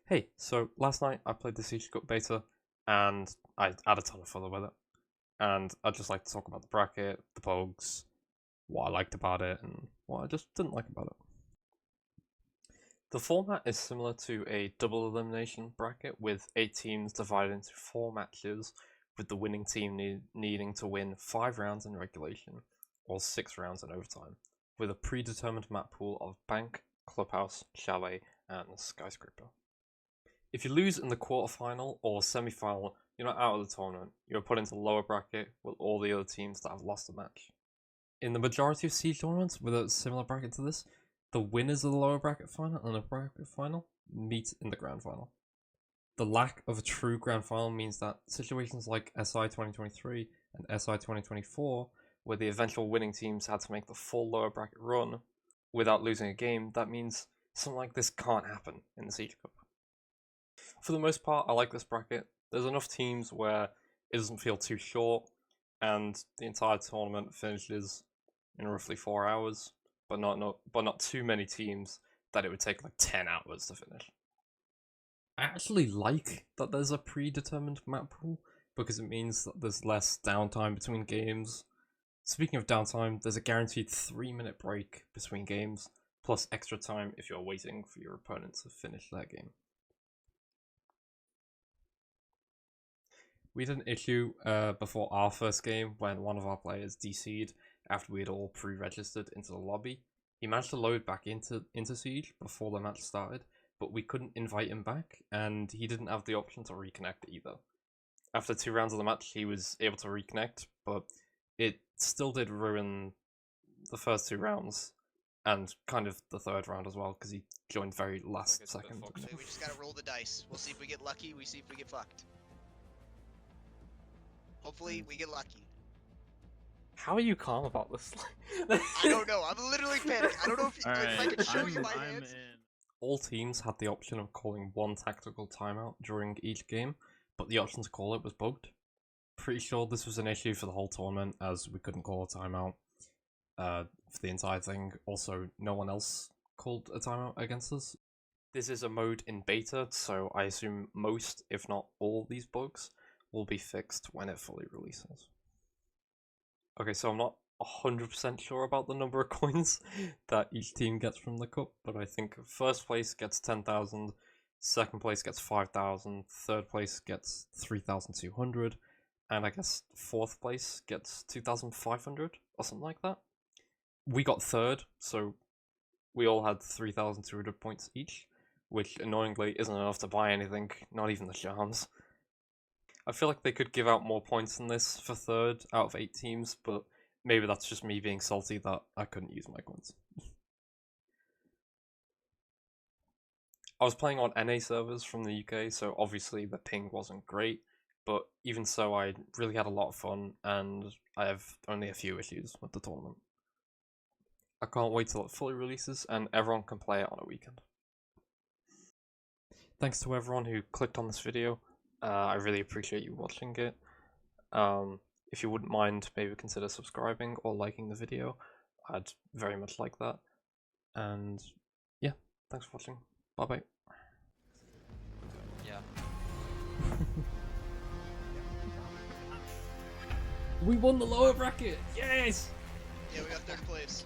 Hey, so last night I played the Siege Cup beta, and I had a ton of fun with it. And I'd just like to talk about the bracket, the bugs, what I liked about it, and what I just didn't like about it. The format is similar to a double elimination bracket with 8 teams divided into 4 matches, with the winning team needing to win 5 rounds in regulation, or 6 rounds in overtime, with a predetermined map pool of Bank, Clubhouse, Chalet, and Skyscraper. If you lose in the quarterfinal or semi-final, you're not out of the tournament. You're put into the lower bracket with all the other teams that have lost the match. In the majority of Siege tournaments with a similar bracket to this, the winners of the lower bracket final and the bracket final meet in the grand final. The lack of a true grand final means that situations like SI 2023 and SI 2024, where the eventual winning teams had to make the full lower bracket run without losing a game, that means something like this can't happen in the Siege Cup. For the most part, I like this bracket. There's enough teams where it doesn't feel too short, and the entire tournament finishes in roughly 4 hours, but not too many teams that it would take like 10 hours to finish. I actually like that there's a predetermined map pool, because it means that there's less downtime between games. Speaking of downtime, there's a guaranteed 3-minute break between games, plus extra time if you're waiting for your opponent to finish their game. We had an issue before our first game when one of our players DC'd after we had all pre-registered into the lobby. He managed to load back into Siege before the match started, but we couldn't invite him back, and he didn't have the option to reconnect either. After 2 rounds of the match, he was able to reconnect, but it still did ruin the first 2 rounds, and kind of the 3rd round as well, because he joined very last second. We just gotta roll the dice. We'll see if we get lucky, we see if we get fucked. Hopefully, we get lucky. How are you calm about this? I don't know. I'm literally panicked. I don't know if I can show you my hands. All teams had the option of calling 1 tactical timeout during each game, but the option to call it was bugged. Pretty sure this was an issue for the whole tournament, as we couldn't call a timeout for the entire thing. Also, no one else called a timeout against us. This is a mode in beta, so I assume most, if not all, these bugs will be fixed when it fully releases. Okay, so I'm not 100% sure about the number of coins that each team gets from the cup, but I think first place gets 10,000, second place gets 5,000, third place gets 3,200, and I guess fourth place gets 2,500 or something like that. We got third, so we all had 3,200 points each, which annoyingly isn't enough to buy anything, not even the charms. I feel like they could give out more points than this for third out of 8 teams, but maybe that's just me being salty that I couldn't use my coins. I was playing on NA servers from the UK, so obviously the ping wasn't great, but even so I really had a lot of fun, and I have only a few issues with the tournament. I can't wait till it fully releases and everyone can play it on a weekend. Thanks to everyone who clicked on this video. I really appreciate you watching it. If you wouldn't mind, maybe consider subscribing or liking the video. I'd very much like that. And yeah, thanks for watching. Bye bye. Yeah. We won the lower bracket! Yes! Yeah, we got 3rd place.